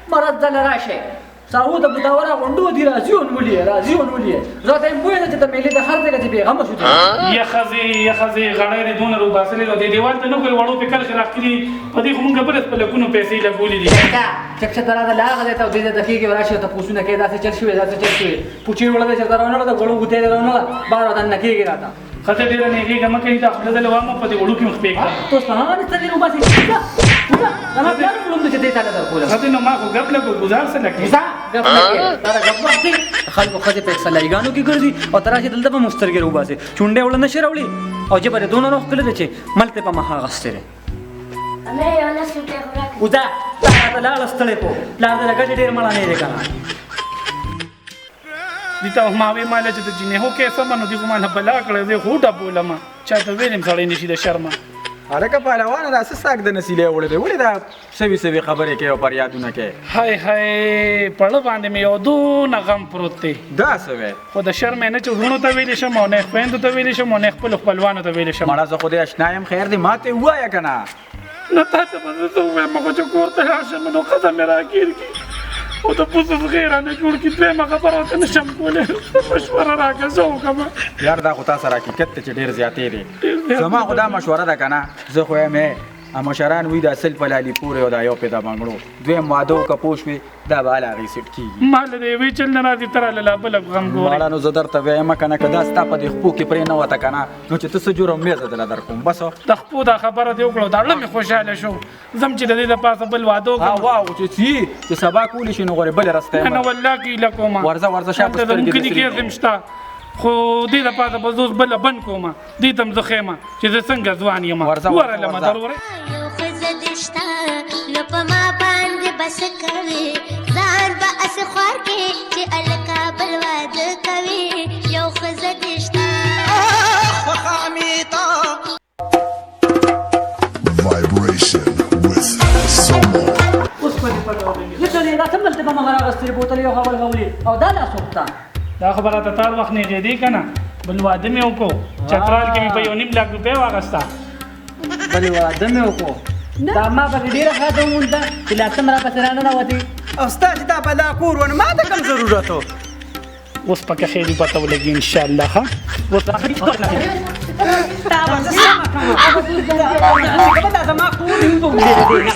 مرض دل راشه سعود ابو داورا غوندو دي راځيون ولي زه ته مو نه چې د ملي د هر ځای ته پیغام شو یا خزي غړې دونه رو باسلې د دیوال ته نه کوي وړو په کل خراق کړي په دې خو مونږ په لکونو پیسې لګولې دي چک ترا د لاغه ته د دې دقیقې ورشه ته پوښتنه کې داسې چل شوې پوچی وړل چې درونه د غړو غوته درونه بار ودان نه کېږي راته خته ډیر نه کېږي مکه دا خپل د لوامه په دې وړو کې مخ پېګا تو څنګه ته دې وباسي دا بیا کوم چې دې تعالی درکول خته نو ما خو غب له گزار سره لکه غب وخت خلکو خته په سلایګانو کې ګرځي او تراشه دلته په مسترګر وباسي چونډه ول نشه راوړي او چې بره دونه روخ کړل چې ملته په مها غستره امه یو نه سټه خوراک ودا تا لا لستلې په پلان د لګټ ډیر مړه نه لري دیتا ما وی مال چې د جنې هو کې سمنو دی کومه بلا کړې زه هوټه بولم چاته وینم سړی نشي د شرمه هرکه پهلوان دا ساک د نسیلې وړې دی ولې دا سوي خبرې کې او پر یادونه کې هاي پړ باندې مې یو دونه غم پروت دی دا سوي خو د شرم نه چې ورونو ته ویلې شم او نه خويندو ته ویلې شم او نه خپلوانو ته ویلې شم مړه زه خو دې آشنایم خیر دې ماته وایا کنه نه تاسو باندې ته مې چې کوته راشم نو قسم راګیر کی او د پوسو غیر نه جوړ کی دې ما خبره ته نشم کولای مشوره راکزو کما یار دا خو تاسو راکې کته چې ډیر زیاتې دي زما خدا مشوره ده کنه زه خو مې مشران وی د اصل په لالي پورې او دا یو پیدا بنګړو دوی ماده او کپوش وی دا بالا ریسټ کی مال دې وی چل نه راځي تر لاله بل غم ګورې مالا نو زدر ته وایم کنه کدا ستا په دې خپو کې پرې نه وته کنه نو چې تاسو جوړو مې زدل در کوم بس د خپو دا خبره دی وکړو دا لمه خوشاله شو زم چې د دې د پاسه بل وادو ها واو چې سبا کول شي نو غره بل راسته انا والله کی لکوما ورزه شاپ سترګې ممکن کې زمشتا خو دې د پاسه بزوس بل بن کومه دې تم زخیمه چې زه څنګه ځوان یم ورله ما ضروري دشتا نو په ما باندې بس کوي ځان به اس خور کې چې الکا بل واده کوي یو خزه دشتا وخامیتا vibration with someone اوس په دې پټو دی چې دا څنګه په مغرا غستې بوتل یو خبر غولي او دا لا سوکتا دا خبره ته تار وخت نه دی کنه بل واده مې وکړو چترال کې په یو نیم لاک روپیا واغستا بل واده مې وکړو دا ما په ډیره خاطر مونږ چې لا تمره په سرانه نه وتی او ستا چې دا بلا کور ونه ما ته کوم ضرورت و اوس پکې خېری پته ولګي ان شاء الله ها اوس اخري دا زما کور یو په دې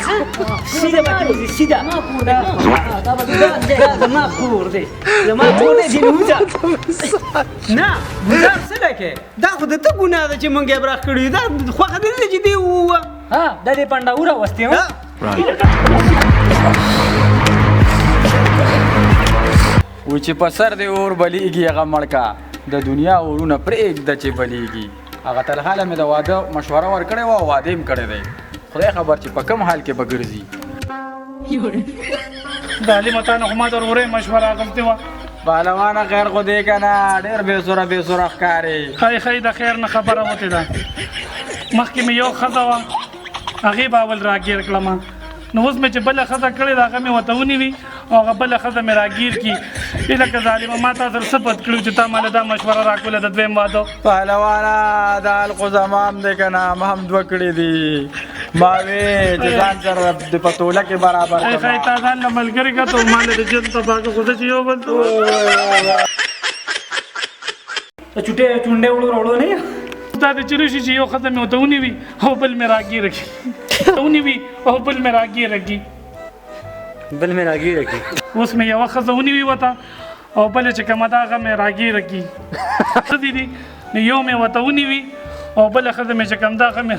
سیده باندې سیده ما کور دا زما کور دی زما کور دی جنوزا نه ګزار څه لکه دا خو د ته ګناه ده چې مونږ یې براخ کړی دا خو خدای دې چې دی ووه ها د دې پنده اورا وستې ها و چې په سر دې اور بلیږي هغه مړکا د دنیا اورونه پرېږده چې بلیږي هغه تر حاله مې د واده مشوره ورکړې وه او واده یې م کړی دی خدای خبر چې په کوم حال کې به ګرځي د علي متانه خو ما ضروري مشوره اخیستې وه پهلوانه خیر خو دی که نه ډېر بې سوره ښکارې خی د خیر نه خبره وتې ده مخکې مې یو ښځه وه هغې به اول راګیر کړمه نو اوس مې چې بله ښځه کړې ده هغه مې ورته ونیوي او هغه بله ښځه مې راګیر کړي لکه ظالمه ما تا سره څه بد کړي چې تا ماله دا مشوره راکوله د دویم واده پهلوانه دا حال خو زما هم دی که نه ما هم دوه کړي دي ما وې چې ځان سره د په توله کې برابر ای خی تا ځان له ملګري کته ماله د جن تباکه خو چې یو بل چونډې وړو نه دا د چرشي چې یو ښځه مې ورته ونیوي او بل مې راګیره کړي ونیوي او بل مې راګیره کړي اوس مې یوه ښځه ونیوي ورته او بله چې کومه ده هغه مې راګیره کړي ښه دي دي نو یو مې ورته ونیوي او بله ښځه مې چې کوم ده هغه مې